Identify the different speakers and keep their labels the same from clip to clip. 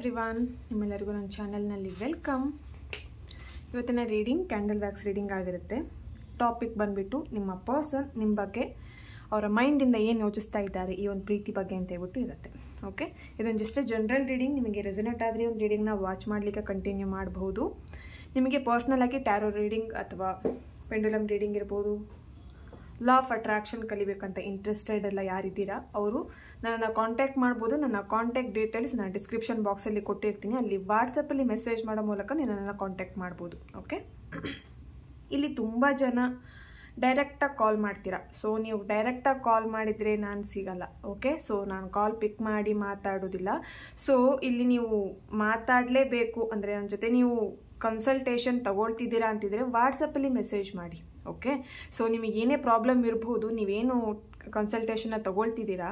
Speaker 1: Everyone, ನಿಮ್ಮೆಲ್ಲರಿಗೂ ನನ್ನ ಚಾನಲ್ನಲ್ಲಿ ವೆಲ್ಕಮ್. ಇವತ್ತಿನ ರೀಡಿಂಗ್ ಕ್ಯಾಂಡಲ್ ವ್ಯಾಕ್ಸ್ ರೀಡಿಂಗ್ ಆಗಿರುತ್ತೆ. ಟಾಪಿಕ್ ಬಂದುಬಿಟ್ಟು ನಿಮ್ಮ ಪರ್ಸನ್ ನಿಮ್ಮ ಬಗ್ಗೆ ಅವರ ಮೈಂಡಿಂದ ಏನು ಯೋಚಿಸ್ತಾ ಇದ್ದಾರೆ ಈ ಒಂದು ಪ್ರೀತಿ ಬಗ್ಗೆ ಅಂತ ಹೇಳ್ಬಿಟ್ಟು ಇರುತ್ತೆ. ಓಕೆ, ಇದೊಂದು ಜಸ್ಟ್ ಜನರಲ್ ರೀಡಿಂಗ್. ನಿಮಗೆ ರೆಸೊನೇಟ್ ಆದರೆ ಒಂದು ರೀಡಿಂಗ್ನ ವಾಚ್ ಮಾಡಲಿಕ್ಕೆ ಕಂಟಿನ್ಯೂ ಮಾಡಬಹುದು. ನಿಮಗೆ ಪರ್ಸ್ನಲ್ ಆಗಿ ಟ್ಯಾರೋ ರೀಡಿಂಗ್ ಅಥವಾ ಪೆಂಡುಲಮ್ ರೀಡಿಂಗ್ ಇರ್ಬೋದು, ಲಾ ಆಫ್ ಅಟ್ರಾಕ್ಷನ್ ಕಲಿಬೇಕಂತ ಇಂಟ್ರೆಸ್ಟೆಡ್ ಎಲ್ಲ ಯಾರಿದ್ದೀರಾ ಅವರು ನನ್ನನ್ನು ಕಾಂಟ್ಯಾಕ್ಟ್ ಮಾಡ್ಬೋದು. ನನ್ನ ಕಾಂಟ್ಯಾಕ್ಟ್ ಡೀಟೇಲ್ಸ್ ನಾನು ಡಿಸ್ಕ್ರಿಪ್ಷನ್ ಬಾಕ್ಸಲ್ಲಿ ಕೊಟ್ಟಿರ್ತೀನಿ. ಅಲ್ಲಿ ವಾಟ್ಸಪ್ಪಲ್ಲಿ ಮೆಸೇಜ್ ಮಾಡೋ ಮೂಲಕ ನನ್ನನ್ನು ಕಾಂಟ್ಯಾಕ್ಟ್ ಮಾಡ್ಬೋದು. ಓಕೆ, ಇಲ್ಲಿ ತುಂಬ ಜನ ಡೈರೆಕ್ಟಾಗಿ ಕಾಲ್ ಮಾಡ್ತೀರಾ. ಸೊ ನೀವು ಡೈರೆಕ್ಟಾಗಿ ಕಾಲ್ ಮಾಡಿದರೆ ನಾನು ಸಿಗಲ್ಲ. ಓಕೆ, ಸೊ ನಾನು ಕಾಲ್ ಪಿಕ್ ಮಾಡಿ ಮಾತಾಡೋದಿಲ್ಲ. ಸೊ ಇಲ್ಲಿ ನೀವು ಮಾತಾಡಲೇಬೇಕು ಅಂದರೆ ನನ್ನ ಜೊತೆ ನೀವು ಕನ್ಸಲ್ಟೇಷನ್ ತಗೊಳ್ತಿದ್ದೀರಾ ಅಂತಿದ್ರೆ ವಾಟ್ಸಪ್ಪಲ್ಲಿ ಮೆಸೇಜ್ ಮಾಡಿ. ಓಕೆ, ಸೊ ನಿಮಗೆ ಏನೇ ಪ್ರಾಬ್ಲಮ್ ಇರ್ಬೋದು, ನೀವೇನು ಕನ್ಸಲ್ಟೇಷನ್ನ ತಗೊಳ್ತಿದ್ದೀರಾ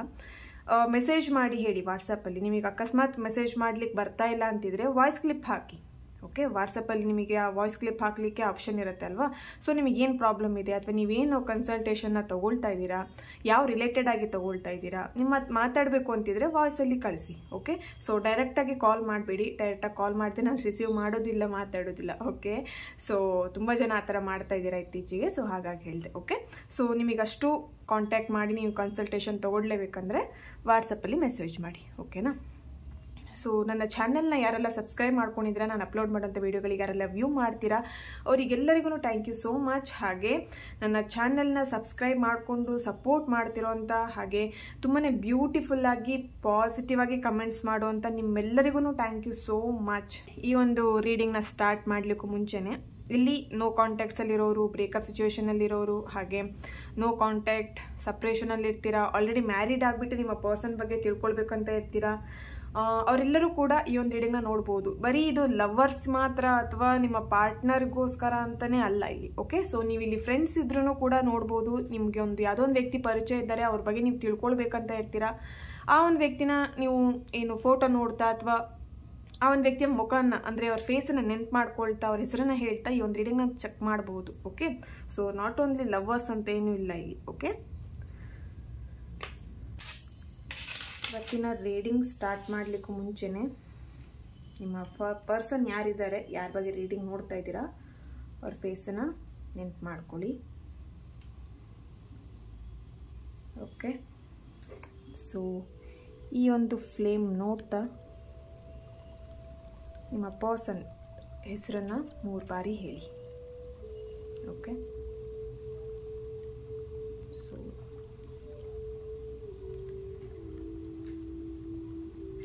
Speaker 1: ಮೆಸೇಜ್ ಮಾಡಿ ಹೇಳಿ ವಾಟ್ಸಪ್ಪಲ್ಲಿ. ನಿಮಗೆ ಅಕಸ್ಮಾತ್ ಮೆಸೇಜ್ ಮಾಡ್ಲಿಕ್ಕೆ ಬರ್ತಾ ಇಲ್ಲ ಅಂತಿದ್ರೆ ವಾಯ್ಸ್ ಕ್ಲಿಪ್ ಹಾಕಿ. ಓಕೆ, ವಾಟ್ಸಪ್ಪಲ್ಲಿ ನಿಮಗೆ ಆ ವಾಯ್ಸ್ ಕ್ಲಿಪ್ ಹಾಕಲಿಕ್ಕೆ ಆಪ್ಷನ್ ಇರುತ್ತೆ ಅಲ್ವಾ. ಸೊ ನಿಮಗೇನು ಪ್ರಾಬ್ಲಮ್ ಇದೆ ಅಥವಾ ನೀವೇನು ಕನ್ಸಲ್ಟೇಷನ್ನ ತೊಗೊಳ್ತಾ ಇದ್ದೀರಾ, ಯಾವ ರಿಲೇಟೆಡ್ ಆಗಿ ತೊಗೊಳ್ತಾ ಇದ್ದೀರಾ, ನಿಮ್ಮ ಮಾತಾಡಬೇಕು ಅಂತಿದ್ರೆ ವಾಯ್ಸಲ್ಲಿ ಕಳಿಸಿ. ಓಕೆ, ಸೊ ಡೈರೆಕ್ಟಾಗಿ ಕಾಲ್ ಮಾಡಬೇಡಿ. ಡೈರೆಕ್ಟಾಗಿ ಕಾಲ್ ಮಾಡಿದ್ರೆ ನಾನು ರಿಸೀವ್ ಮಾಡೋದಿಲ್ಲ, ಮಾತಾಡೋದಿಲ್ಲ. ಓಕೆ, ಸೊ ತುಂಬ ಜನ ಆ ಥರ ಮಾಡ್ತಾ ಇದ್ದೀರಾ ಇತ್ತೀಚೆಗೆ. ಸೊ ಹಾಗಾಗಿ ಹೇಳಿದೆ. ಓಕೆ, ಸೊ ನಿಮಗಷ್ಟು ಕಾಂಟ್ಯಾಕ್ಟ್ ಮಾಡಿ ನೀವು ಕನ್ಸಲ್ಟೇಷನ್ ತೊಗೊಳ್ಲೇಬೇಕಂದ್ರೆ ವಾಟ್ಸಪ್ಪಲ್ಲಿ ಮೆಸೇಜ್ ಮಾಡಿ. ಓಕೆನಾ. ಸೊ ನನ್ನ ಚಾನಲ್ನ ಯಾರೆಲ್ಲ ಸಬ್ಸ್ಕ್ರೈಬ್ ಮಾಡ್ಕೊಂಡಿದ್ದೀರಾ, ನಾನು ಅಪ್ಲೋಡ್ ಮಾಡೋಂಥ ವೀಡಿಯೋಗಳಿಗೆ ಯಾರೆಲ್ಲ ವ್ಯೂ ಮಾಡ್ತೀರಾ ಅವರಿಗೆಲ್ಲರಿಗೂ ಥ್ಯಾಂಕ್ ಯು ಸೋ ಮಚ್. ಹಾಗೆ ನನ್ನ ಚಾನಲ್ನ ಸಬ್ಸ್ಕ್ರೈಬ್ ಮಾಡಿಕೊಂಡು ಸಪೋರ್ಟ್ ಮಾಡ್ತಿರೋಂಥ ಹಾಗೆ ತುಂಬಾ ಬ್ಯೂಟಿಫುಲ್ಲಾಗಿ ಪಾಸಿಟಿವ್ ಆಗಿ ಕಮೆಂಟ್ಸ್ ಮಾಡುವಂಥ ನಿಮ್ಮೆಲ್ಲರಿಗೂ ಥ್ಯಾಂಕ್ ಯು ಸೋ ಮಚ್. ಈ ಒಂದು ರೀಡಿಂಗ್ನ ಸ್ಟಾರ್ಟ್ ಮಾಡಲಿಕ್ಕೂ ಮುಂಚೆನೇ ಇಲ್ಲಿ ನೋ ಕಾಂಟ್ಯಾಕ್ಟ್ಸಲ್ಲಿರೋರು, ಬ್ರೇಕಪ್ ಸಿಚುವೇಷನಲ್ಲಿರೋರು, ಹಾಗೆ ನೋ ಕಾಂಟ್ಯಾಕ್ಟ್ ಸಪ್ರೇಷನಲ್ಲಿರ್ತೀರಾ, ಆಲ್ರೆಡಿ ಮ್ಯಾರಿಡ್ ಆಗಿಬಿಟ್ಟು ನಿಮ್ಮ ಪರ್ಸನ್ ಬಗ್ಗೆ ತಿಳ್ಕೊಳ್ಬೇಕಂತ ಇರ್ತೀರಾ, ಅವರೆಲ್ಲರೂ ಕೂಡ ಈ ಒಂದು ರೀಡಿಂಗ್ನ ನೋಡ್ಬೋದು. ಬರೀ ಇದು ಲವರ್ಸ್ ಮಾತ್ರ ಅಥವಾ ನಿಮ್ಮ ಪಾರ್ಟ್ನರ್ಗೋಸ್ಕರ ಅಂತಲೇ ಅಲ್ಲ ಇಲ್ಲಿ. ಓಕೆ, ಸೊ ನೀವು ಇಲ್ಲಿ ಫ್ರೆಂಡ್ಸ್ ಇದ್ರೂ ಕೂಡ ನೋಡ್ಬೋದು. ನಿಮಗೆ ಯಾವುದೋ ಒಂದು ವ್ಯಕ್ತಿ ಪರಿಚಯ ಇದ್ದಾರೆ, ಅವ್ರ ಬಗ್ಗೆ ನೀವು ತಿಳ್ಕೊಳ್ಬೇಕಂತ ಇರ್ತೀರಾ. ಆ ಒಂದು ವ್ಯಕ್ತಿನ ನೀವು ಏನು ಫೋಟೋ ನೋಡ್ತಾ ಅಥವಾ ಆ ಒಂದು ವ್ಯಕ್ತಿಯ ಮುಖನ ಅಂದರೆ ಅವ್ರ ಫೇಸನ್ನು ನೆನ್ಪು ಮಾಡ್ಕೊಳ್ತಾ ಅವ್ರ ಹೆಸರನ್ನು ಹೇಳ್ತಾ ಈ ಒಂದು ರೀಡಿಂಗ್ನ ಚೆಕ್ ಮಾಡ್ಬೋದು. Okay, so not only lovers ಅಂತ ಏನೂ ಇಲ್ಲ ಇಲ್ಲಿ. ಓಕೆ, ಇವತ್ತಿನ ರೀಡಿಂಗ್ ಸ್ಟಾರ್ಟ್ ಮಾಡಲಿಕ್ಕೂ ಮುಂಚೆನೇ ನಿಮ್ಮ ಪರ್ಸನ್ ಯಾರಿದ್ದಾರೆ, ಯಾರ ಬಗ್ಗೆ ರೀಡಿಂಗ್ ನೋಡ್ತಾ ಇದ್ದೀರಾ ಅವ್ರ ಫೇಸನ್ನು ನೆನ್ಪು ಮಾಡ್ಕೊಳ್ಳಿ. ಓಕೆ, ಸೊ ಈ ಒಂದು ಫ್ಲೇಮ್ ನೋಡ್ತಾ ನಿಮ್ಮ ಪರ್ಸನ್ ಹೆಸರನ್ನು 3 ಬಾರಿ ಹೇಳಿ. ಓಕೆ, ಸೊ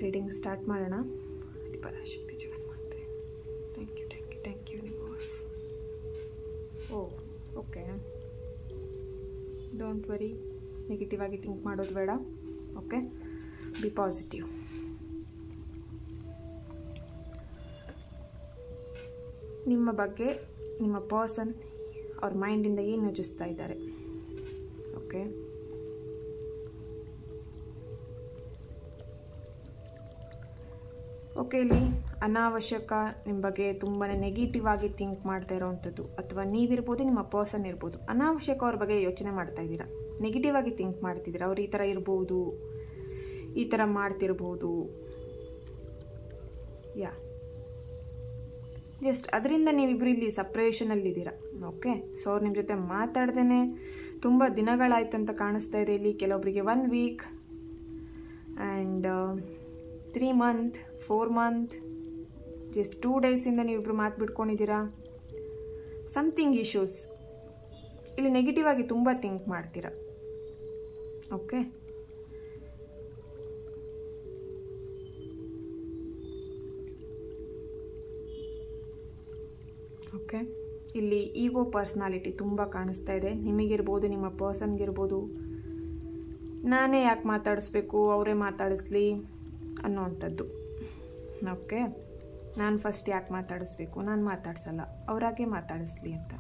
Speaker 1: ರೀಡಿಂಗ್ ಸ್ಟಾರ್ಟ್ ಮಾಡೋಣ. ಪರಾಶಕ್ತಿ ಜಗನ್ಮಾತೆ, thank you thank you thank you universe. Okay, don't worry, negative ಆಗಿ ಥಿಂಕ್ ಮಾಡೋದು ಬೇಡ. Okay, be positive. ನಿಮ್ಮ ಬಗ್ಗೆ ನಿಮ್ಮ ಪರ್ಸನ್ ಅವ್ರ ಮೈಂಡಿಂದ ಏನು ಯೋಚಿಸ್ತಾ ಇದ್ದಾರೆ. ಓಕೆ, ಓಕೆ, ಇಲ್ಲಿ ಅನಾವಶ್ಯಕ ನಿಮ್ಮ ಬಗ್ಗೆ ತುಂಬಾ ನೆಗೆಟಿವ್ ಆಗಿ ಥಿಂಕ್ ಮಾಡ್ತಾ ಇರೋವಂಥದ್ದು, ಅಥವಾ ನೀವಿರ್ಬೋದು ನಿಮ್ಮ ಪರ್ಸನ್ ಇರ್ಬೋದು, ಅನಾವಶ್ಯಕ ಅವ್ರ ಬಗ್ಗೆ ಯೋಚನೆ ಮಾಡ್ತಾ ಇದ್ದೀರಾ, ನೆಗೆಟಿವ್ ಆಗಿ ಥಿಂಕ್ ಮಾಡ್ತಿದ್ದೀರಾ. ಅವ್ರು ಈ ಥರ ಇರ್ಬೋದು, ಈ ಥರ ಮಾಡ್ತಿರ್ಬೋದು. ಜಸ್ಟ್ ಅದರಿಂದ ನೀವಿಬ್ಬರು ಇಲ್ಲಿ ಸಪ್ರೇಷನಲ್ಲಿದ್ದೀರಾ. ಓಕೆ, ಸೊ ಅವ್ರು ನಿಮ್ಮ ಜೊತೆ ಮಾತಾಡ್ದೇ ತುಂಬ ದಿನಗಳಾಯ್ತು ಅಂತ ಕಾಣಿಸ್ತಾ ಇದೆ ಇಲ್ಲಿ. ಕೆಲವೊಬ್ಬರಿಗೆ 1 weak and 3 month 4 month, just 2 ಡೇಸಿಂದ ನೀವಿಬ್ಬರು ಮಾತು ಬಿಟ್ಕೊಂಡಿದ್ದೀರಾ. ಸಮಥಿಂಗ್ ಇಶ್ಯೂಸ್ ಇಲ್ಲಿ ನೆಗೆಟಿವ್ ಆಗಿ ತುಂಬ ಥಿಂಕ್ ಮಾಡ್ತೀರಾ. ಓಕೆ, ಓಕೆ, ಇಲ್ಲಿ ಈಗೋ ಪರ್ಸ್ನಾಲಿಟಿ ತುಂಬ ಕಾಣಿಸ್ತಾ ಇದೆ. ನಿಮಗಿರ್ಬೋದು, ನಿಮ್ಮ ಪರ್ಸನ್ಗಿರ್ಬೋದು. ನಾನೇ ಯಾಕೆ ಮಾತಾಡಿಸ್ಬೇಕು, ಅವರೇ ಮಾತಾಡಿಸ್ಲಿ ಅನ್ನೋವಂಥದ್ದು. ಓಕೆ, ನಾನು ಫಸ್ಟ್ ಯಾಕೆ ಮಾತಾಡಿಸ್ಬೇಕು, ನಾನು ಮಾತಾಡ್ಸಲ್ಲ, ಅವರಾಗೆ ಮಾತಾಡಿಸ್ಲಿ ಅಂತ.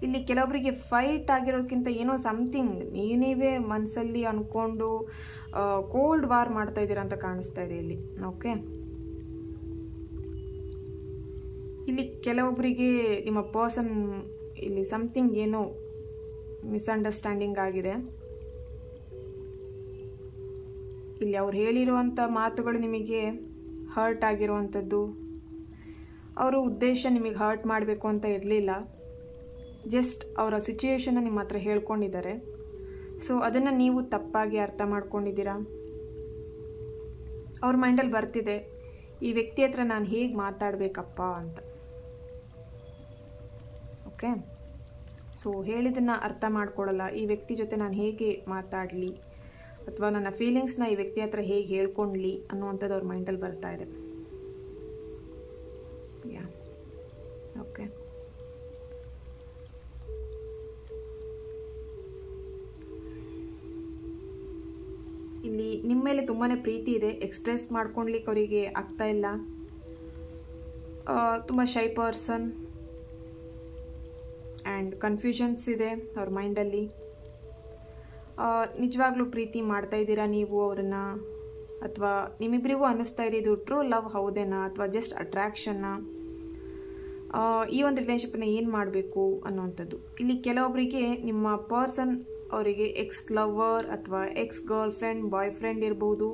Speaker 1: ಇಲ್ಲಿ ಕೆಲವೊಬ್ಬರಿಗೆ ಫೈಟ್ ಆಗಿರೋದಕ್ಕಿಂತ ಏನೋ ಸಮಥಿಂಗ್ ನೀವೇ ಮನಸ್ಸಲ್ಲಿ ಅಂದ್ಕೊಂಡು ಕೋಲ್ಡ್ ವಾರ್ ಮಾಡ್ತಾ ಇದ್ದೀರಾ ಅಂತ ಕಾಣಿಸ್ತಾ ಇದೆ ಇಲ್ಲಿ. ಓಕೆ, ಇಲ್ಲಿ ಕೆಲವೊಬ್ಬರಿಗೆ ನಿಮ್ಮ ಪರ್ಸನ್ ಇಲ್ಲಿ ಸಮಥಿಂಗ್ ಏನೋ ಮಿಸ್ಅಂಡರ್ಸ್ಟ್ಯಾಂಡಿಂಗ್ ಆಗಿದೆ. ಇಲ್ಲಿ ಅವ್ರು ಹೇಳಿರುವಂಥ ಮಾತುಗಳು ನಿಮಗೆ ಹರ್ಟ್ ಆಗಿರುವಂಥದ್ದು. ಅವರ ಉದ್ದೇಶ ನಿಮಗೆ ಹರ್ಟ್ ಮಾಡಬೇಕು ಅಂತ ಇರಲಿಲ್ಲ, ಜಸ್ಟ್ ಅವರ ಸಿಚುಯೇಷನ್ನ ನಿಮ್ಮ ಹತ್ರ ಹೇಳ್ಕೊಂಡಿದ್ದಾರೆ. ಸೊ ಅದನ್ನು ನೀವು ತಪ್ಪಾಗಿ ಅರ್ಥ ಮಾಡ್ಕೊಂಡಿದ್ದೀರಾ. ಅವ್ರ ಮೈಂಡಲ್ಲಿ ಬರ್ತಿದೆ, ಈ ವ್ಯಕ್ತಿ ಹತ್ರ ನಾನು ಹೇಗೆ ಮಾತಾಡಬೇಕಪ್ಪ ಅಂತ. ಓಕೆ, ಸೊ ಹೇಳಿದ್ದನ್ನು ಅರ್ಥ ಮಾಡ್ಕೊಳ್ಳಲ್ಲ. ಈ ವ್ಯಕ್ತಿ ಜೊತೆ ನಾನು ಹೇಗೆ ಮಾತಾಡಲಿ ಅಥವಾ ನನ್ನ ಫೀಲಿಂಗ್ಸ್ನ ಈ ವ್ಯಕ್ತಿ ಹತ್ರ ಹೇಗೆ ಹೇಳ್ಕೊಳ್ಳಿ ಅನ್ನುವಂಥದ್ದು ಅವ್ರ ಮೈಂಡಲ್ಲಿ ಬರ್ತಾ ಇದೆ. ಯಾ ಓಕೆ, ಇಲ್ಲಿ ನಿಮ್ಮ ಮೇಲೆ ತುಂಬಾ ಪ್ರೀತಿ ಇದೆ, ಎಕ್ಸ್ಪ್ರೆಸ್ ಮಾಡ್ಕೊಳ್ಲಿಕ್ಕೆ ಅವರಿಗೆ ಆಗ್ತಾ ಇಲ್ಲ. ತುಂಬ ಶೈ ಪರ್ಸನ್ ಆ್ಯಂಡ್ ಕನ್ಫ್ಯೂಷನ್ಸ್ ಇದೆ ಅವ್ರ ಮೈಂಡಲ್ಲಿ. ನಿಜವಾಗ್ಲೂ ಪ್ರೀತಿ ಮಾಡ್ತಾ ಇದ್ದೀರಾ ನೀವು ಅವ್ರನ್ನ, ಅಥವಾ ನಿಮ್ಮಿಬ್ಬರಿಗೂ ಅನ್ನಿಸ್ತಾ ಇದೆ ಇದು ಟ್ರೂ ಲವ್ ಹೌದೇನಾ ಅಥವಾ ಜಸ್ಟ್ ಅಟ್ರ್ಯಾಕ್ಷನ್ನ, ಈ ಒಂದು ರಿಲೇಷನ್ಶಿಪ್ನ ಏನು ಮಾಡಬೇಕು ಅನ್ನುವಂಥದ್ದು. ಇಲ್ಲಿ ಕೆಲವೊಬ್ಬರಿಗೆ ನಿಮ್ಮ ಪರ್ಸನ್ ಅವರಿಗೆ ಎಕ್ಸ್ ಲವರ್ ಅಥವಾ ex girlfriend boyfriend ಇರ್ಬೋದು,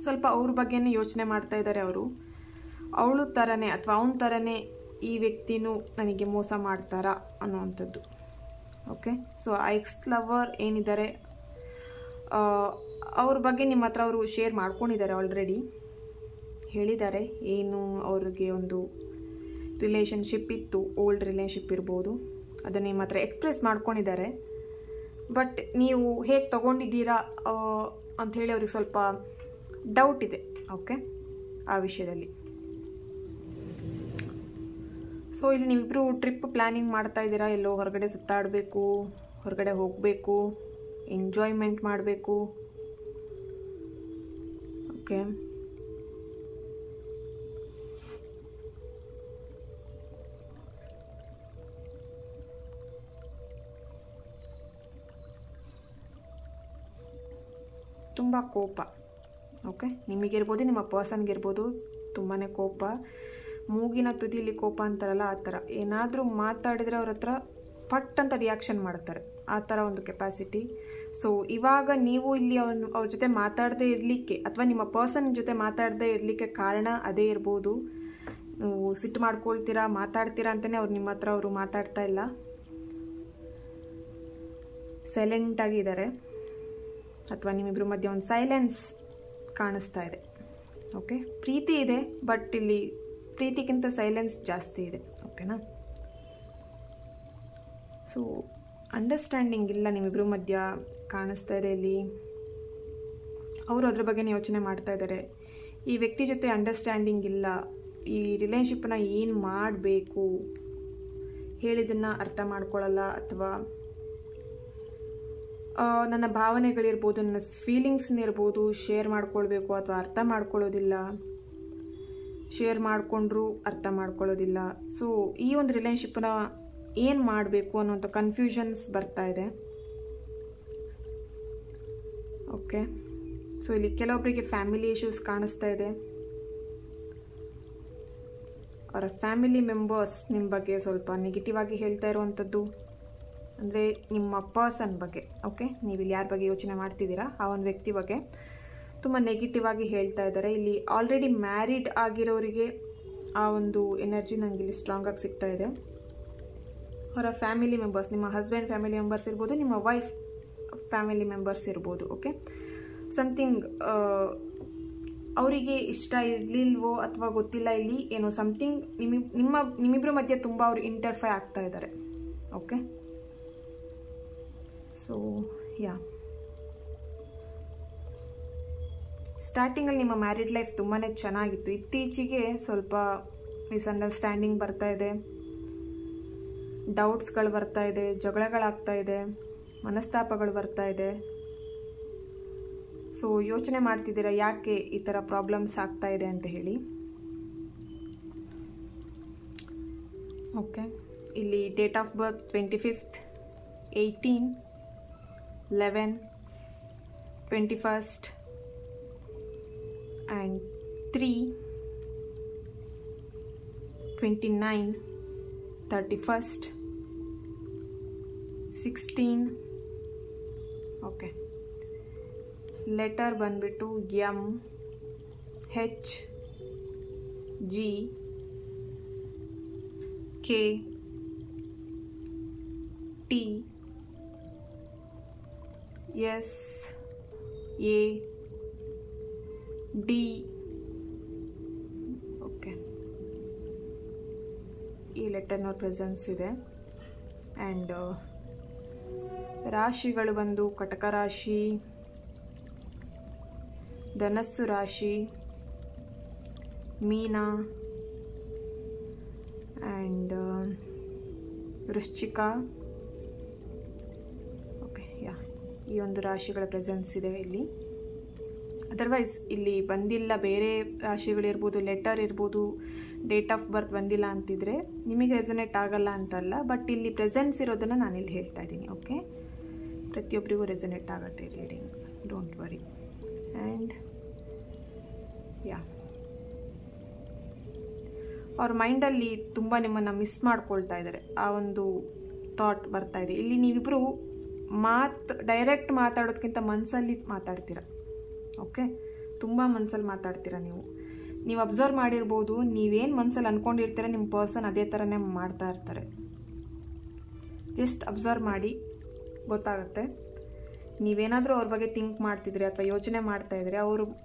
Speaker 1: ಸ್ವಲ್ಪ ಅವ್ರ ಬಗ್ಗೆನೇ ಯೋಚನೆ ಮಾಡ್ತಾ ಇದ್ದಾರೆ ಅವರು. ಅವಳು ಥರನೇ ಅಥವಾ ಅವನ ಥರನೇ ಈ ವ್ಯಕ್ತಿನೂ ನನಗೆ ಮೋಸ ಮಾಡ್ತಾರಾ ಅನ್ನುವಂಥದ್ದು. ಓಕೆ, ಸೊ ಆ ಎಕ್ಸ್ ಲವರ್ ಏನಿದ್ದಾರೆ ಅವ್ರ ಬಗ್ಗೆ ನಿಮ್ಮ ಹತ್ರ ಅವರು ಶೇರ್ ಮಾಡ್ಕೊಂಡಿದ್ದಾರೆ, ಆಲ್ರೆಡಿ ಹೇಳಿದ್ದಾರೆ ಏನು ಅವ್ರಿಗೆ ಒಂದು ರಿಲೇಷನ್ಶಿಪ್ ಇತ್ತು, ಓಲ್ಡ್ ರಿಲೇಷನ್ಶಿಪ್ ಇರ್ಬೋದು, ಅದನ್ನು ನಿಮ್ಮ ಹತ್ರ ಎಕ್ಸ್ಪ್ರೆಸ್ ಮಾಡ್ಕೊಂಡಿದ್ದಾರೆ. ಬಟ್ ನೀವು ಹೇಗೆ ತೊಗೊಂಡಿದ್ದೀರಾ ಅಂಥೇಳಿ ಅವ್ರಿಗೆ ಸ್ವಲ್ಪ ಡೌಟ್ ಇದೆ. ಓಕೆ, ಆ ವಿಷಯದಲ್ಲಿ. ಸೊ ಇಲ್ಲಿ ನೀವಿಬ್ಬರು ಟ್ರಿಪ್ ಪ್ಲ್ಯಾನಿಂಗ್ ಮಾಡ್ತಾ ಇದ್ದೀರಾ, ಎಲ್ಲೋ ಹೊರಗಡೆ ಸುತ್ತಾಡಬೇಕು, ಹೊರಗಡೆ ಹೋಗಬೇಕು, ಎಂಜಾಯ್ಮೆಂಟ್ ಮಾಡಬೇಕು. ಓಕೆ, ತುಂಬ ಕೋಪ. ಓಕೆ, ನಿಮಗಿರ್ಬೋದು ನಿಮ್ಮ ಪರ್ಸನ್ಗಿರ್ಬೋದು ತುಂಬಾ ಕೋಪ, ಮೂಗಿನ ತುದಿಯಲ್ಲಿ ಕೋಪ ಅಂತಾರಲ್ಲ ಆ ಥರ. ಏನಾದರೂ ಮಾತಾಡಿದರೆ ಅವ್ರ ಹತ್ರ ಪಟ್ ಅಂತ ರಿಯಾಕ್ಷನ್ ಮಾಡ್ತಾರೆ, ಆ ಥರ ಒಂದು ಕೆಪಾಸಿಟಿ. ಸೊ ಇವಾಗ ನೀವು ಇಲ್ಲಿ ಅವ್ರ ಜೊತೆ ಮಾತಾಡದೇ ಇರಲಿಕ್ಕೆ ಅಥವಾ ನಿಮ್ಮ ಪರ್ಸನ್ ಜೊತೆ ಮಾತಾಡದೇ ಇರಲಿಕ್ಕೆ ಕಾರಣ ಅದೇ ಇರ್ಬೋದು. ನೀವು ಸಿಟ್ಟು ಮಾಡ್ಕೊಳ್ತೀರಾ, ಮಾತಾಡ್ತೀರಾ ಅಂತಲೇ ಅವ್ರು ನಿಮ್ಮ ಹತ್ರ ಅವರು ಮಾತಾಡ್ತಾ ಇಲ್ಲ, ಸೈಲೆಂಟಾಗಿದ್ದಾರೆ. ಅಥವಾ ನಿಮ್ಮಿಬ್ಬರ ಮಧ್ಯೆ ಒಂದು ಸೈಲೆನ್ಸ್ ಕಾಣಿಸ್ತಾ ಇದೆ. ಓಕೆ, ಪ್ರೀತಿ ಇದೆ, ಬಟ್ ಇಲ್ಲಿ ಪ್ರೀತಿಗಿಂತ ಸೈಲೆನ್ಸ್ ಜಾಸ್ತಿ ಇದೆ. ಓಕೆನಾ? ಸೊ ಅಂಡರ್ಸ್ಟ್ಯಾಂಡಿಂಗ್ ಇಲ್ಲ ನಿಮ್ಮಿಬ್ಬರ ಮಧ್ಯ ಕಾಣಿಸ್ತಾ ಇದೆ ಇಲ್ಲಿ. ಅವರು ಅದ್ರ ಬಗ್ಗೆನೇ ಯೋಚನೆ ಮಾಡ್ತಾ ಇದ್ದಾರೆ. ಈ ವ್ಯಕ್ತಿ ಜೊತೆ ಅಂಡರ್ಸ್ಟ್ಯಾಂಡಿಂಗ್ ಇಲ್ಲ, ಈ ರಿಲೇಷನ್ಶಿಪ್ಪನ್ನ ಏನು ಮಾಡಬೇಕು, ಹೇಳಿದ್ದನ್ನು ಅರ್ಥ ಮಾಡ್ಕೊಳ್ಳಲ್ಲ, ಅಥವಾ ನನ್ನ ಭಾವನೆಗಳಿರ್ಬೋದು, ನನ್ನ ಫೀಲಿಂಗ್ಸ್ನಿರ್ಬೋದು ಶೇರ್ ಮಾಡ್ಕೊಳ್ಬೇಕು ಅಥವಾ ಅರ್ಥ ಮಾಡ್ಕೊಳ್ಳೋದಿಲ್ಲ, ಶೇರ್ ಮಾಡಿಕೊಂಡ್ರೂ ಅರ್ಥ ಮಾಡ್ಕೊಳ್ಳೋದಿಲ್ಲ. ಸೊ ಈ ಒಂದು ರಿಲೇಷನ್ಶಿಪ್ಪನ್ನ ಏನು ಮಾಡಬೇಕು ಅನ್ನೋಂಥ ಕನ್ಫ್ಯೂಷನ್ಸ್ ಬರ್ತಾ ಇದೆ. ಓಕೆ, ಸೊ ಇಲ್ಲಿ ಕೆಲವೊಬ್ಬರಿಗೆ ಫ್ಯಾಮಿಲಿ ಇಶ್ಯೂಸ್ ಕಾಣಿಸ್ತಾ ಇದೆ. ಅವರ ಫ್ಯಾಮಿಲಿ ಮೆಂಬರ್ಸ್ ನಿಮ್ಮ ಬಗ್ಗೆ ಸ್ವಲ್ಪ ನೆಗೆಟಿವ್ ಆಗಿ ಹೇಳ್ತಾ ಇರುವಂಥದ್ದು, ಅಂದರೆ ನಿಮ್ಮ ಪರ್ಸನ್ ಬಗ್ಗೆ. ಓಕೆ, ನೀವಿಲ್ಲಿ ಯಾರ ಬಗ್ಗೆ ಯೋಚನೆ ಮಾಡ್ತಿದ್ದೀರಾ ಆ ಒಂದು ವ್ಯಕ್ತಿ ಬಗ್ಗೆ ತುಂಬ ನೆಗೆಟಿವ್ ಆಗಿ ಹೇಳ್ತಾ ಇದ್ದಾರೆ. ಇಲ್ಲಿ ಆಲ್ರೆಡಿ ಮ್ಯಾರಿಡ್ ಆಗಿರೋರಿಗೆ ಆ ಒಂದು ಎನರ್ಜಿ ನನಗೆ ಇಲ್ಲಿ ಸ್ಟ್ರಾಂಗ್ ಆಗಿ ಸಿಗ್ತಾ ಇದೆ. ಅವರ ಫ್ಯಾಮಿಲಿ ಮೆಂಬರ್ಸ್, ನಿಮ್ಮ ಹಸ್ಬೆಂಡ್ ಫ್ಯಾಮಿಲಿ ಮೆಂಬರ್ಸ್ ಇರ್ಬೋದು, ನಿಮ್ಮ ವೈಫ್ ಫ್ಯಾಮಿಲಿ ಮೆಂಬರ್ಸ್ ಇರ್ಬೋದು. ಓಕೆ, ಸಮಥಿಂಗ್ ಅವರಿಗೆ ಇಷ್ಟ ಇರಲಿಲ್ವೋ ಅಥವಾ ಗೊತ್ತಿಲ್ಲ, ಇಲ್ಲಿ ಏನೋ ಸಮಥಿಂಗ್ ನಿಮ್ಮಿಬ್ಬರ ಮಧ್ಯೆ ತುಂಬ ಅವರು ಇಂಟರ್ಫೈ ಆಗ್ತಾ ಇದ್ದಾರೆ. ಓಕೆ, ಸೊ ಯಾ, ಸ್ಟಾರ್ಟಿಂಗಲ್ಲಿ ನಿಮ್ಮ ಮ್ಯಾರಿಡ್ ಲೈಫ್ ತುಂಬಾ ಚೆನ್ನಾಗಿತ್ತು. ಇತ್ತೀಚೆಗೆ ಸ್ವಲ್ಪ ಮಿಸ್ಅಂಡರ್ಸ್ಟ್ಯಾಂಡಿಂಗ್ ಬರ್ತಾ ಇದೆ, ಡೌಟ್ಸ್ಗಳು ಬರ್ತಾ ಇದೆ, ಜಗಳಗಳಾಗ್ತಾ ಇದೆ, ಮನಸ್ತಾಪಗಳು ಬರ್ತಾ ಇದೆ. ಸೊ ಯೋಚನೆ ಮಾಡ್ತಿದ್ದೀರಾ ಯಾಕೆ ಈ ಥರ ಪ್ರಾಬ್ಲಮ್ಸ್ ಆಗ್ತಾ ಇದೆ ಅಂತ ಹೇಳಿ. ಓಕೆ, ಇಲ್ಲಿ date of birth 25th 18 11 21st and 3 29 31st 16. Okay, letter ಬಂದ್ಬಿಟ್ಟು M H G K T S A D. Okay, ಈ ಲೆಟರ್ನ ಪ್ರೆಸೆನ್ಸ್ ಇದೆ. ಆ್ಯಂಡ್ ರಾಶಿಗಳು ಬಂದು ಕಟಕ ರಾಶಿ, ಧನಸ್ಸು ರಾಶಿ, ಮೀನ ಆ್ಯಂಡ್ ವೃಶ್ಚಿಕ. ಓಕೆ, ಈ ಒಂದು ರಾಶಿಗಳ ಪ್ರೆಸೆನ್ಸ್ ಇದೆ ಇಲ್ಲಿ. ಅದರ್ವೈಸ್ ಇಲ್ಲಿ ಬಂದಿಲ್ಲ, ಬೇರೆ ರಾಶಿಗಳಿರ್ಬೋದು, ಲೆಟರ್ ಇರ್ಬೋದು, ಡೇಟ್ ಆಫ್ ಬರ್ತ್ ಬಂದಿಲ್ಲ ಅಂತಿದ್ರೆ ನಿಮಗೆ ರೆಸೊನೇಟ್ ಆಗಲ್ಲ ಅಂತಲ್ಲ, ಬಟ್ ಇಲ್ಲಿ ಪ್ರೆಸೆನ್ಸ್ ಇರೋದನ್ನು ನಾನಿಲ್ಲಿ ಹೇಳ್ತಾ ಇದ್ದೀನಿ. ಓಕೆ, ಪ್ರತಿಯೊಬ್ಬರಿಗೂ ರೆಸೊನೇಟ್ ಆಗುತ್ತೆ ರೀಡಿಂಗ್, ಡೋಂಟ್ ವರಿ. ಆ್ಯಂಡ್ ಅವ್ರ ಮೈಂಡಲ್ಲಿ ತುಂಬ ನಿಮ್ಮನ್ನು ಮಿಸ್ ಮಾಡ್ಕೊಳ್ತಾ ಇದ್ದಾರೆ, ಆ ಒಂದು ಥಾಟ್ ಬರ್ತಾ ಇದೆ. ಇಲ್ಲಿ ನೀವಿಬ್ಬರು ಡೈರೆಕ್ಟ್ ಮಾತಾಡೋದಕ್ಕಿಂತ ಮನಸ್ಸಲ್ಲಿ ಮಾತಾಡ್ತೀರ. ಓಕೆ, ತುಂಬ ಮನಸ್ಸಲ್ಲಿ ಮಾತಾಡ್ತೀರ. ನೀವು ಅಬ್ಸರ್ವ್ ಮಾಡಿರ್ಬೋದು, ನೀವೇನು ಮನಸ್ಸಲ್ಲಿ ಅಂದ್ಕೊಂಡಿರ್ತೀರ ನಿಮ್ಮ ಪರ್ಸನ್ ಅದೇ ಥರನೇ ಮಾಡ್ತಾ ಇರ್ತಾರೆ. ಜಸ್ಟ್ ಅಬ್ಸರ್ವ್ ಮಾಡಿ ಗೊತ್ತಾಗುತ್ತೆ. ನೀವೇನಾದರೂ ಅವ್ರ ಬಗ್ಗೆ ಥಿಂಕ್ ಮಾಡ್ತಿದ್ರೆ ಅಥವಾ ಯೋಚನೆ ಮಾಡ್ತಾಯಿದ್ರೆ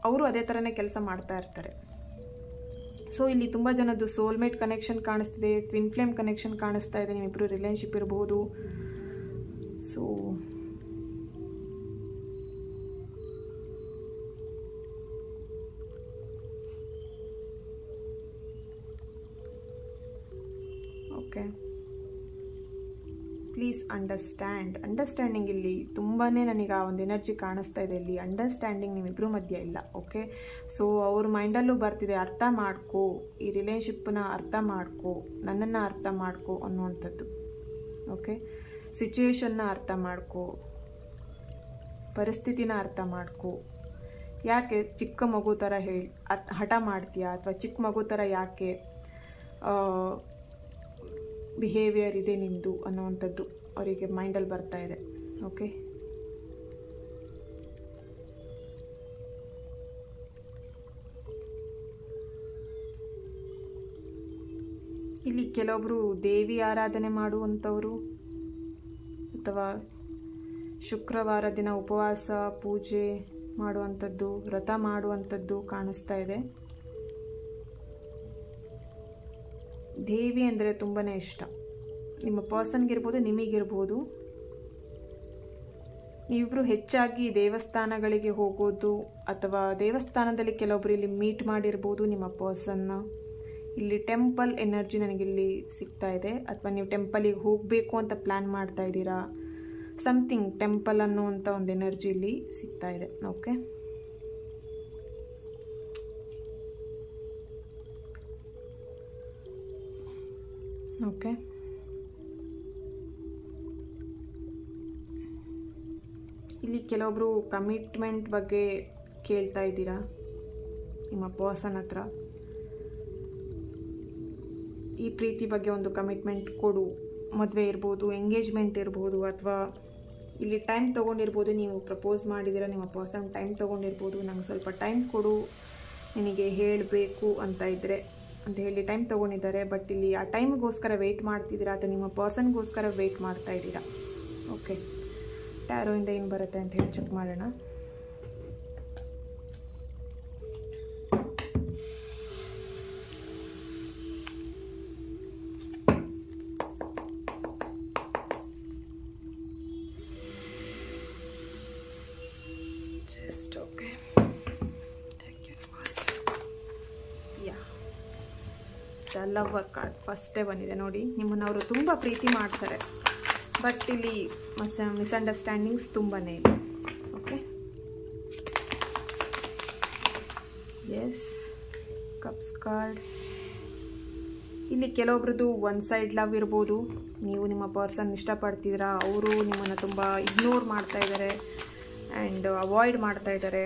Speaker 1: ಅವರು ಅದೇ ಥರನೇ ಕೆಲಸ ಮಾಡ್ತಾ ಇರ್ತಾರೆ. ಸೊ ಇಲ್ಲಿ ತುಂಬ ಜನದ್ದು ಸೋಲ್ಮೇಟ್ ಕನೆಕ್ಷನ್ ಕಾಣಿಸ್ತಿದೆ, ಟ್ವಿನ್ ಫ್ಲೇಮ್ ಕನೆಕ್ಷನ್ ಕಾಣಿಸ್ತಾ ಇದೆ, ನಿಮ್ಮಿಬ್ಬರು ರಿಲೇಶನ್ಶಿಪ್ ಇರ್ಬೋದು. ಸೊ ಓಕೆ, ಪ್ಲೀಸ್ ಅಂಡರ್ಸ್ಟ್ಯಾಂಡಿಂಗ್ ಇಲ್ಲಿ ತುಂಬಾ ನನಗೆ ಆ ಒಂದು ಎನರ್ಜಿ ಕಾಣಿಸ್ತಾ ಇದೆ. ಇಲ್ಲಿ ಅಂಡರ್ಸ್ಟ್ಯಾಂಡಿಂಗ್ ನಿಮ್ಮಿಬ್ಬರು ಮಧ್ಯೆ ಇಲ್ಲ. ಓಕೆ, ಸೊ ಅವ್ರ ಮೈಂಡಲ್ಲೂ ಬರ್ತಿದೆ, ಅರ್ಥ ಮಾಡ್ಕೋ, ಈ ರಿಲೇಶನ್ಶಿಪ್ಪನ್ನ ಅರ್ಥ ಮಾಡ್ಕೋ, ನನ್ನನ್ನು ಅರ್ಥ ಮಾಡ್ಕೋ ಅನ್ನುವಂಥದ್ದು. ಓಕೆ, ಸಿಚುವೇಶನ್ನ ಅರ್ಥ ಮಾಡ್ಕೋ, ಪರಿಸ್ಥಿತಿನ ಅರ್ಥ ಮಾಡ್ಕೋ. ಯಾಕೆ ಚಿಕ್ಕ ಮಗು ಥರ ಹಠ ಮಾಡ್ತೀಯಾ, ಅಥವಾ ಚಿಕ್ಕ ಮಗು ಥರ ಯಾಕೆ ಬಿಹೇವಿಯರ್ ಇದೆ ನಿಂದು ಅನ್ನುವಂಥದ್ದು ಅವರಿಗೆ ಮೈಂಡಲ್ಲಿ ಬರ್ತಾ ಇದೆ. ಓಕೆ, ಇಲ್ಲಿ ಕೆಲವೊಬ್ಬರು ದೇವಿ ಆರಾಧನೆ ಮಾಡುವಂಥವರು ಅಥವಾ ಶುಕ್ರವಾರ ದಿನ ಉಪವಾಸ ಪೂಜೆ ಮಾಡುವಂಥದ್ದು, ವ್ರತ ಮಾಡುವಂಥದ್ದು ಕಾಣಿಸ್ತಾ ಇದೆ. ದೇವಿ ಅಂದರೆ ತುಂಬಾ ಇಷ್ಟ ನಿಮ್ಮ ಪರ್ಸನ್ಗಿರ್ಬೋದು, ನಿಮಗಿರ್ಬೋದು. ನೀವಿಬ್ಬರು ಹೆಚ್ಚಾಗಿ ದೇವಸ್ಥಾನಗಳಿಗೆ ಹೋಗೋದು ಅಥವಾ ದೇವಸ್ಥಾನದಲ್ಲಿ ಕೆಲವೊಬ್ರು ಇಲ್ಲಿ ಮೀಟ್ ಮಾಡಿರ್ಬೋದು ನಿಮ್ಮ ಪರ್ಸನ್ನ. ಇಲ್ಲಿ ಟೆಂಪಲ್ ಎನರ್ಜಿ ನನಗಿಲ್ಲಿ ಸಿಗ್ತಾ ಇದೆ, ಅಥವಾ ನೀವು ಟೆಂಪಲಿಗೆ ಹೋಗಬೇಕು ಅಂತ ಪ್ಲ್ಯಾನ್ ಮಾಡ್ತಾ ಇದ್ದೀರಾ. ಸಮಥಿಂಗ್ ಟೆಂಪಲ್ ಅನ್ನುವಂಥ ಒಂದು ಎನರ್ಜಿ ಇಲ್ಲಿ ಸಿಗ್ತಾ ಇದೆ. ಓಕೆ, ಓಕೆ, ಇಲ್ಲಿ ಕೆಲವೊಬ್ಬರು ಕಮಿಟ್ಮೆಂಟ್ ಬಗ್ಗೆ ಕೇಳ್ತಾ ಇದ್ದೀರಾ ನಿಮ್ಮ ಪರ್ಸನ್ ಹತ್ರ. ಈ ಪ್ರೀತಿ ಬಗ್ಗೆ ಒಂದು ಕಮಿಟ್ಮೆಂಟ್ ಕೊಡು, ಮದುವೆ ಇರ್ಬೋದು, ಎಂಗೇಜ್ಮೆಂಟ್ ಇರ್ಬೋದು, ಅಥವಾ ಇಲ್ಲಿ ಟೈಮ್ ತೊಗೊಂಡಿರ್ಬೋದು. ನೀವು ಪ್ರಪೋಸ್ ಮಾಡಿದ್ದೀರಾ, ನಿಮ್ಮ ಪರ್ಸನ್ ಟೈಮ್ ತೊಗೊಂಡಿರ್ಬೋದು. ನಂಗೆ ಸ್ವಲ್ಪ ಟೈಮ್ ಕೊಡು, ನಿನಗೆ ಹೇಳಬೇಕು ಅಂತ ಇದ್ದರೆ ಅಂತ ಹೇಳಿ ಟೈಮ್ ತೊಗೊಂಡಿದ್ದಾರೆ. ಬಟ್ ಇಲ್ಲಿ ಆ ಟೈಮ್ಗೋಸ್ಕರ ವೆಯ್ಟ್ ಮಾಡ್ತಿದ್ದೀರಾ ಅಥವಾ ನಿಮ್ಮ ಪರ್ಸನ್ಗೋಸ್ಕರ ವೆಯ್ಟ್ ಮಾಡ್ತಾ ಇದ್ದೀರಾ. ಓಕೆ, ಟ್ಯಾರೋಯಿಂದ ಏನು ಬರುತ್ತೆ ಅಂತ ಹೇಳಿ ಚೆಕ್ ಮಾಡೋಣ. Just okay, thank you. Lover card ಫಸ್ಟೇ ಬಂದಿದೆ ನೋಡಿ. ನಿಮ್ಮನ್ನು ಅವರು ತುಂಬ ಪ್ರೀತಿ ಮಾಡ್ತಾರೆ, ಬಟ್ ಇಲ್ಲಿ ಮಿಸ್ಅಂಡರ್ಸ್ಟ್ಯಾಂಡಿಂಗ್ಸ್ ತುಂಬಾ ಇದೆ. Okay, yes, cups card. ಇಲ್ಲಿ ಕೆಲವೊಬ್ರದ್ದು ಒನ್ ಸೈಡ್ ಲವ್ ಇರ್ಬೋದು. ನೀವು ನಿಮ್ಮ ಪರ್ಸನ್ ಇಷ್ಟಪಡ್ತಿದ್ದೀರಾ, ಅವರು ನಿಮ್ಮನ್ನು ತುಂಬ ಇಗ್ನೋರ್ ಮಾಡ್ತಾ ಇದ್ದಾರೆ ಆ್ಯಂಡ್ ಅವಾಯ್ಡ್ ಮಾಡ್ತಾ ಇದ್ದಾರೆ.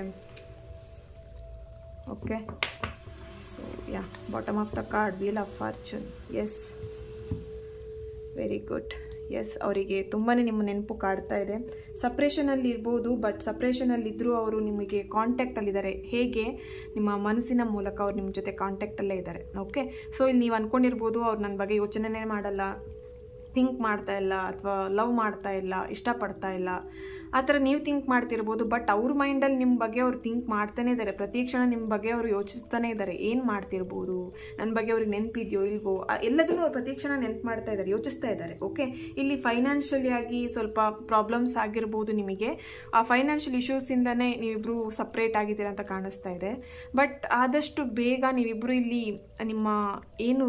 Speaker 1: Okay, so yeah, bottom of the card, wheel of fortune. Yes, very good. Yes, ಅವರಿಗೆ ತುಂಬಾ ನಿಮ್ಮ ನೆನಪು ಕಾಡ್ತಾ ಇದೆ. ಸಪ್ರೇಷನಲ್ಲಿ ಇರ್ಬೋದು, ಬಟ್ ಸಪ್ರೇಷನಲ್ಲಿದ್ದರೂ ಅವರು ನಿಮಗೆ ಕಾಂಟ್ಯಾಕ್ಟಲ್ಲಿದ್ದಾರೆ. ಹೇಗೆ? ನಿಮ್ಮ ಮನಸ್ಸಿನ ಮೂಲಕ ಅವ್ರು ನಿಮ್ಮ ಜೊತೆ ಕಾಂಟ್ಯಾಕ್ಟಲ್ಲೇ ಇದ್ದಾರೆ. ಓಕೆ, ಸೊ ಇಲ್ಲಿ ನೀವು ಅಂದ್ಕೊಂಡಿರ್ಬೋದು ಅವ್ರು ನನ್ನ ಬಗ್ಗೆ ಯೋಚನೆನೇ ಮಾಡಲ್ಲ, ಥಿಂಕ್ ಮಾಡ್ತಾ ಇಲ್ಲ, ಅಥವಾ ಲವ್ ಮಾಡ್ತಾ ಇಲ್ಲ, ಇಷ್ಟಪಡ್ತಾ ಇಲ್ಲ, ಆ ಥರ ನೀವು ಥಿಂಕ್ ಮಾಡ್ತಿರ್ಬೋದು. ಬಟ್ ಅವ್ರ ಮೈಂಡಲ್ಲಿ ನಿಮ್ಮ ಬಗ್ಗೆ ಅವ್ರು ಥಿಂಕ್ ಮಾಡ್ತಾನೇ ಇದ್ದಾರೆ. ಪ್ರತಿ ಕ್ಷಣ ನಿಮ್ಮ ಬಗ್ಗೆ ಅವರು ಯೋಚಿಸ್ತಾನೆ ಇದ್ದಾರೆ. ಏನು ಮಾಡ್ತಿರ್ಬೋದು, ನನ್ನ ಬಗ್ಗೆ ಅವ್ರಿಗೆ ನೆನಪಿದೆಯೋ ಇಲ್ವೋ, ಎಲ್ಲದನ್ನೂ ಅವ್ರು ಪ್ರತಿ ಕ್ಷಣ ನೆನಪು ಮಾಡ್ತಾ ಇದ್ದಾರೆ, ಯೋಚಿಸ್ತಾ ಇದ್ದಾರೆ. ಓಕೆ, ಇಲ್ಲಿ ಫೈನಾನ್ಷಿಯಲಿ ಆಗಿ ಸ್ವಲ್ಪ ಪ್ರಾಬ್ಲಮ್ಸ್ ಆಗಿರ್ಬೋದು ನಿಮಗೆ. ಆ ಫೈನಾನ್ಷಿಯಲ್ ಇಶ್ಯೂಸಿಂದನೇ ನೀವಿಬ್ಬರು ಸಪ್ರೇಟ್ ಆಗಿದ್ದೀರಾ ಅಂತ ಕಾಣಿಸ್ತಾ ಇದೆ. ಬಟ್ ಆದಷ್ಟು ಬೇಗ ನೀವಿಬ್ಬರು ಇಲ್ಲಿ ನಿಮ್ಮ ಏನು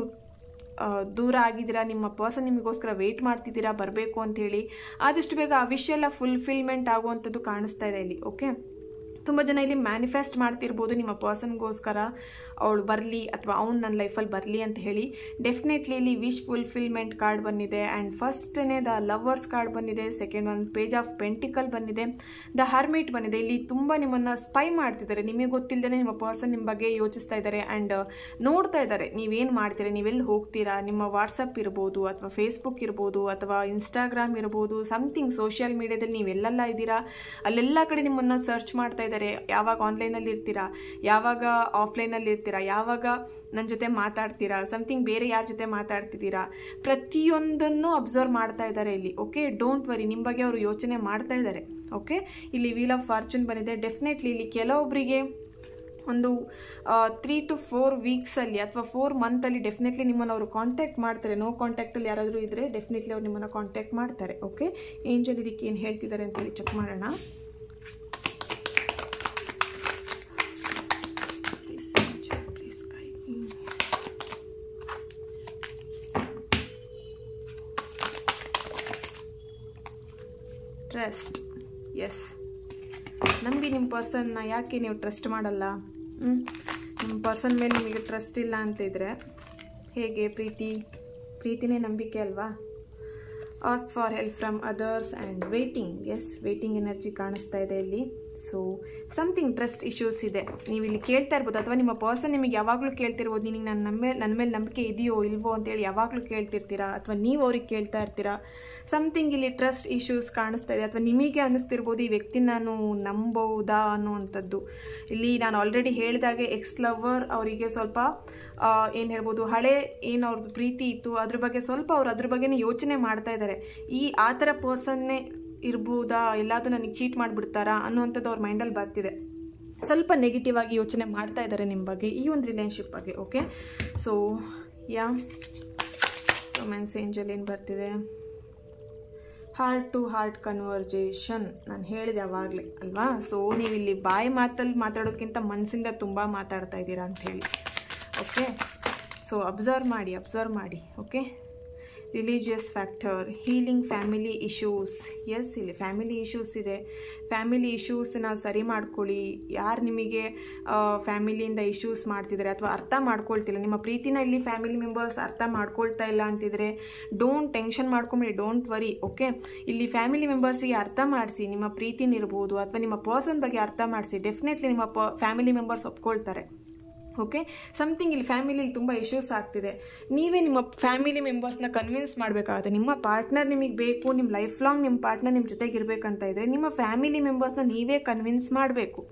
Speaker 1: ದೂರ ಆಗಿದ್ದೀರಾ, ನಿಮ್ಮ ಪರ್ಸನ್ ನಿಮಗೋಸ್ಕರ ವೆಯ್ಟ್ ಮಾಡ್ತಿದ್ದೀರಾ ಬರಬೇಕು ಅಂಥೇಳಿ, ಆದಷ್ಟು ಬೇಗ ಆ ವಿಷಯ ಎಲ್ಲ ಫುಲ್ಫಿಲ್ಮೆಂಟ್ ಆಗುವಂಥದ್ದು ಕಾಣಿಸ್ತಾ ಇದೆ ಇಲ್ಲಿ. ಓಕೆ, ತುಂಬ ಜನ ಇಲ್ಲಿ ಮ್ಯಾನಿಫೆಸ್ಟ್ ಮಾಡ್ತಿರ್ಬೋದು ನಿಮ್ಮ ಪರ್ಸನ್ಗೋಸ್ಕರ ಅವಳು ಬರಲಿ ಅಥವಾ ಅವ್ನು ನನ್ನ ಲೈಫಲ್ಲಿ ಬರಲಿ ಅಂತ ಹೇಳಿ. ಡೆಫಿನೆಟ್ಲಿ ಇಲ್ಲಿ ವಿಶ್ ಫುಲ್ಫಿಲ್ಮೆಂಟ್ ಕಾರ್ಡ್ ಬಂದಿದೆ. ಆ್ಯಂಡ್ ಫಸ್ಟನೇ ದ ಲವರ್ಸ್ ಕಾರ್ಡ್ ಬಂದಿದೆ, ಸೆಕೆಂಡ್ ಒಂದು ಪೇಜ್ ಆಫ್ ಪೆಂಟಿಕಲ್ ಬಂದಿದೆ, ದ ಹರ್ಮಿಟ್ ಬಂದಿದೆ. ಇಲ್ಲಿ ತುಂಬ ನಿಮ್ಮನ್ನು ಸ್ಪೈ ಮಾಡ್ತಿದ್ದಾರೆ. ನಿಮಗೆ ಗೊತ್ತಿಲ್ಲದೇ ನಿಮ್ಮ ಪರ್ಸನ್ ನಿಮ್ಮ ಬಗ್ಗೆ ಯೋಚಿಸ್ತಾ ಇದ್ದಾರೆ ಆ್ಯಂಡ್ ನೋಡ್ತಾ ಇದ್ದಾರೆ ನೀವೇನು ಮಾಡ್ತೀರಾ, ನೀವೆಲ್ಲಿ ಹೋಗ್ತೀರಾ. ನಿಮ್ಮ ವಾಟ್ಸಪ್ ಇರ್ಬೋದು, ಅಥವಾ ಫೇಸ್ಬುಕ್ ಇರ್ಬೋದು, ಅಥವಾ ಇನ್ಸ್ಟಾಗ್ರಾಮ್ ಇರ್ಬೋದು, ಸಮಥಿಂಗ್ ಸೋಷಿಯಲ್ ಮೀಡಿಯಾದಲ್ಲಿ ನೀವೆಲ್ಲೆಲ್ಲ ಇದ್ದೀರಾ ಅಲ್ಲೆಲ್ಲ ಕಡೆ ನಿಮ್ಮನ್ನು ಸರ್ಚ್ ಮಾಡ್ತಾ ಇದ್ದಾರೆ. ಯಾವಾಗ ಆನ್ಲೈನಲ್ಲಿ ಇರ್ತೀರಾ, ಯಾವಾಗ ಆಫ್ಲೈನಲ್ಲಿ ಇರ್ತೀರಾ, ಯಾವಾಗ ನನ್ನ ಜೊತೆ ಮಾತಾಡ್ತೀರಾ, ಸಮಥಿಂಗ್ ಬೇರೆ ಯಾರ ಜೊತೆ ಮಾತಾಡ್ತಿದ್ದೀರಾ, ಪ್ರತಿಯೊಂದನ್ನು ಅಬ್ಸರ್ವ್ ಮಾಡ್ತಾ ಇದ್ದಾರೆ ಇಲ್ಲಿ. ಓಕೆ, ಡೋಂಟ್ ವರಿ, ನಿಮ್ಮ ಬಗ್ಗೆ ಅವರು ಯೋಚನೆ ಮಾಡ್ತಾ ಇದ್ದಾರೆ. ಓಕೆ, ಇಲ್ಲಿ ವೀಲ್ ಆಫ್ ಫಾರ್ಚೂನ್ ಬಂದಿದೆ. ಡೆಫಿನೆಟ್ಲಿ ಇಲ್ಲಿ ಕೆಲವೊಬ್ಬರಿಗೆ ಒಂದು 3 to 4 ವೀಕ್ಸಲ್ಲಿ ಅಥವಾ 4 ಮಂತಲ್ಲಿ ಡೆಫಿನೆಟ್ಲಿ ನಿಮ್ಮನ್ನು ಅವರು ಕಾಂಟ್ಯಾಕ್ಟ್ ಮಾಡ್ತಾರೆ. ನೋ ಕಾಂಟ್ಯಾಕ್ಟಲ್ಲಿ ಯಾರಾದರೂ ಇದ್ದರೆ ಡೆಫಿನೆಟ್ಲಿ ಅವ್ರು ನಿಮ್ಮನ್ನು ಕಾಂಟ್ಯಾಕ್ಟ್ ಮಾಡ್ತಾರೆ. ಓಕೆ, ಏಂಜಲ್ ಇದಕ್ಕೆ ಏನು ಹೇಳ್ತಿದ್ದಾರೆ ಅಂತೇಳಿ ಚೆಕ್ ಮಾಡೋಣ. ಟ್ರಸ್ಟ್. ಎಸ್, ನಂಬಿ ನಿಮ್ಮ ಪರ್ಸನ್ನ. ಯಾಕೆ ನೀವು ಟ್ರಸ್ಟ್ ಮಾಡಲ್ಲ? ನಿಮ್ಮ ಪರ್ಸನ್ ಮೇಲೆ ನಿಮಗೆ ಟ್ರಸ್ಟ್ ಇಲ್ಲ ಅಂತಿದ್ರೆ ಹೇಗೆ? ಪ್ರೀತಿನೇ ನಂಬಿಕೆ ಅಲ್ವಾ? Ask for help from others and waiting. Yes, waiting energy ಕಾಣಿಸ್ತಾ ಇದೆ ಇಲ್ಲಿ. ಸೊ ಸಮಥಿಂಗ್ ಟ್ರಸ್ಟ್ ಇಶ್ಯೂಸ್ ಇದೆ. ನೀವು ಇಲ್ಲಿ ಕೇಳ್ತಾ ಇರ್ಬೋದು, ಅಥವಾ ನಿಮ್ಮ ಪರ್ಸನ್ ನಿಮಗೆ ಯಾವಾಗಲೂ ಕೇಳ್ತಿರ್ಬೋದು, ನಿನಗೆ ನನ್ನ ಮೇಲೆ ನಂಬಿಕೆ ಇದೆಯೋ ಇಲ್ವೋ ಅಂತೇಳಿ ಯಾವಾಗಲೂ ಕೇಳ್ತಿರ್ತೀರಾ, ಅಥವಾ ನೀವು ಅವ್ರಿಗೆ ಕೇಳ್ತಾ ಇರ್ತೀರಾ. ಸಮಥಿಂಗ್ ಇಲ್ಲಿ ಟ್ರಸ್ಟ್ ಇಶ್ಯೂಸ್ ಕಾಣಿಸ್ತಾ ಇದೆ. ಅಥವಾ ನಿಮಗೆ ಅನ್ನಿಸ್ತಿರ್ಬೋದು ಈ ವ್ಯಕ್ತಿ ನಾನು ನಂಬೋದಾ ಅನ್ನೋವಂಥದ್ದು. ಇಲ್ಲಿ ನಾನು ಆಲ್ರೆಡಿ ಹೇಳಿದಾಗೆ ಎಕ್ಸ್ ಲವರ್ ಅವರಿಗೆ ಸ್ವಲ್ಪ ಏನು ಹೇಳ್ಬೋದು, ಹಳೆ ಏನು ಅವ್ರದ್ದು ಪ್ರೀತಿ ಇತ್ತು ಅದ್ರ ಬಗ್ಗೆ ಸ್ವಲ್ಪ ಅವ್ರು ಅದ್ರ ಬಗ್ಗೆನೇ ಯೋಚನೆ ಮಾಡ್ತಾ ಇದ್ದಾರೆ. ಆ ಥರ ಪರ್ಸನ್ನೇ ಇರ್ಬೋದಾ, ಎಲ್ಲಾದರೂ ನನಗೆ ಚೀಟ್ ಮಾಡಿಬಿಡ್ತಾರಾ ಅನ್ನುವಂಥದ್ದು ಅವ್ರ ಮೈಂಡಲ್ಲಿ ಬರ್ತಿದೆ. ಸ್ವಲ್ಪ ನೆಗೆಟಿವ್ ಆಗಿ ಯೋಚನೆ ಮಾಡ್ತಾ ಇದ್ದಾರೆ ನಿಮ್ಮ ಬಗ್ಗೆ, ಈ ಒಂದು ರಿಲೇಶನ್ಶಿಪ್ ಬಗ್ಗೆ. ಓಕೆ, ಸೊ ರೊಮ್ಯಾನ್ಸ್ ಏಂಜಲ್ ಏನು ಬರ್ತಿದೆ? Heart to heart conversation. ನಾನು ಹೇಳಿದೆ ಅವಾಗಲೇ ಅಲ್ವಾ? ಸೊ ನೀವಿಲ್ಲಿ ಬಾಯಿ ಮಾತಲ್ಲಿ ಮಾತಾಡೋದಕ್ಕಿಂತ ಮನಸ್ಸಿಂದ ತುಂಬ ಮಾತಾಡ್ತಾ ಇದ್ದೀರಾ ಅಂಥೇಳಿ. ಓಕೆ, ಸೊ ಅಬ್ಸರ್ವ್ ಮಾಡಿ. Okay, religious factor, healing family issues. Yes, ಇಲ್ಲಿ ಫ್ಯಾಮಿಲಿ ಇಶ್ಯೂಸ್ ಇದೆ. ಫ್ಯಾಮಿಲಿ ಇಶ್ಯೂಸನ್ನ ಸರಿ ಮಾಡ್ಕೊಳ್ಳಿ. ಯಾರು ನಿಮಗೆ ಫ್ಯಾಮಿಲಿಯಿಂದ ಇಶ್ಯೂಸ್ ಮಾಡ್ತಿದ್ದಾರೆ ಅಥವಾ ಅರ್ಥ ಮಾಡ್ಕೊಳ್ತಿಲ್ಲ, ನಿಮ್ಮ ಪ್ರೀತಿನ ಇಲ್ಲಿ ಫ್ಯಾಮಿಲಿ ಮೆಂಬರ್ಸ್ ಅರ್ಥ ಮಾಡ್ಕೊಳ್ತಾ ಇಲ್ಲ ಅಂತಿದ್ರೆ ಡೋಂಟ್ ಟೆನ್ಷನ್ ಮಾಡ್ಕೊಂಬಿಡಿ, ಡೋಂಟ್ ವರಿ. ಓಕೆ, ಇಲ್ಲಿ ಫ್ಯಾಮಿಲಿ ಮೆಂಬರ್ಸಿಗೆ ಅರ್ಥ ಮಾಡಿಸಿ, ನಿಮ್ಮ ಪ್ರೀತಿನ ಇರ್ಬೋದು ಅಥವಾ ನಿಮ್ಮ ಪರ್ಸನ್ ಬಗ್ಗೆ ಅರ್ಥ ಮಾಡಿಸಿ. ಡೆಫಿನೆಟ್ಲಿ ನಿಮ್ಮ ಫ್ಯಾಮಿಲಿ ಮೆಂಬರ್ಸ್ ಒಪ್ಕೊಳ್ತಾರೆ. ಓಕೆ, ಸಮಥಿಂಗ್ ಇಲ್ಲಿ ಫ್ಯಾಮಿಲಿಲಿ ತುಂಬ ಇಶ್ಯೂಸ್ ಆಗ್ತಿದೆ. ನೀವೇ ನಿಮ್ಮ ಫ್ಯಾಮಿಲಿ ಮೆಂಬರ್ಸ್ನ ಕನ್ವಿನ್ಸ್ ಮಾಡಬೇಕಾಗುತ್ತೆ. ನಿಮ್ಮ ಪಾರ್ಟ್ನರ್ ನಿಮಗೆ ಬೇಕು, ನಿಮ್ಮ ಲೈಫ್ ಲಾಂಗ್ ನಿಮ್ಮ ಪಾರ್ಟ್ನರ್ ನಿಮ್ಮ ಜೊತೆಗೆ ಇರಬೇಕಂತ ಇದ್ದರೆ ನಿಮ್ಮ ಫ್ಯಾಮಿಲಿ ಮೆಂಬರ್ಸ್ನ ನೀವೇ ಕನ್ವಿನ್ಸ್ ಮಾಡಬೇಕು.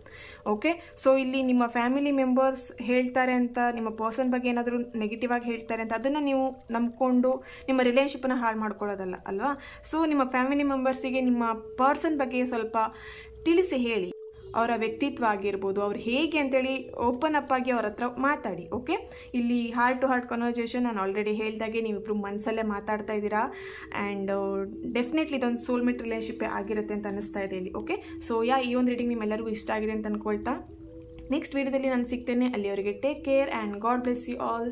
Speaker 1: ಓಕೆ, ಸೊ ಇಲ್ಲಿ ನಿಮ್ಮ ಫ್ಯಾಮಿಲಿ ಮೆಂಬರ್ಸ್ ಹೇಳ್ತಾರೆ ಅಂತ, ನಿಮ್ಮ ಪರ್ಸನ್ ಬಗ್ಗೆ ಏನಾದರೂ ನೆಗೆಟಿವ್ ಆಗಿ ಹೇಳ್ತಾರೆ ಅಂತ ಅದನ್ನು ನೀವು ನಂಬ್ಕೊಂಡು ನಿಮ್ಮ ರಿಲೇಶನ್ಶಿಪ್ಪನ್ನು ಹಾಳು ಮಾಡ್ಕೊಳ್ಳೋದಲ್ಲ ಅಲ್ವಾ? ಸೊ ನಿಮ್ಮ ಫ್ಯಾಮಿಲಿ ಮೆಂಬರ್ಸಿಗೆ ನಿಮ್ಮ ಪರ್ಸನ್ ಬಗ್ಗೆ ಸ್ವಲ್ಪ ತಿಳಿಸಿ ಹೇಳಿ. ಅವರ ವ್ಯಕ್ತಿತ್ವ ಆಗಿರ್ಬೋದು, ಅವ್ರು ಹೇಗೆ ಅಂತೇಳಿ ಓಪನ್ ಅಪ್ ಆಗಿ ಅವ್ರ ಹತ್ರ ಮಾತಾಡಿ. ಓಕೆ, ಇಲ್ಲಿ ಹಾರ್ಟ್ ಟು ಹಾರ್ಟ್ ಕನ್ವರ್ಸೇಷನ್ ನಾನು ಆಲ್ರೆಡಿ ಹೇಳಿದಾಗೆ ನೀವಿಬ್ರು ಮನಸ್ಸಲ್ಲೇ ಮಾತಾಡ್ತಾ ಇದ್ದೀರಾ ಆ್ಯಂಡ್ ಡೆಫಿನೆಟ್ಲಿ ಇದೊಂದು ಸೋಲ್ಮೇಟ್ ರಿಲೇಶನ್ಶಿಪ್ಪೇ ಆಗಿರುತ್ತೆ ಅಂತ ಅನ್ನಿಸ್ತಾ ಇದೆ ಇಲ್ಲಿ. ಓಕೆ, ಸೊ ಈ ಒಂದು ರೀಡಿಂಗ್ ನಿಮ್ಮೆಲ್ಲರಿಗೂ ಇಷ್ಟ ಆಗಿದೆ ಅಂತ ಅಂದ್ಕೊಳ್ತಾ ನೆಕ್ಸ್ಟ್ ವೀಡಿಯೋದಲ್ಲಿ ನಾನು ಸಿಗ್ತೇನೆ. ಅಲ್ಲಿವರೆಗೆ take care and God bless you all.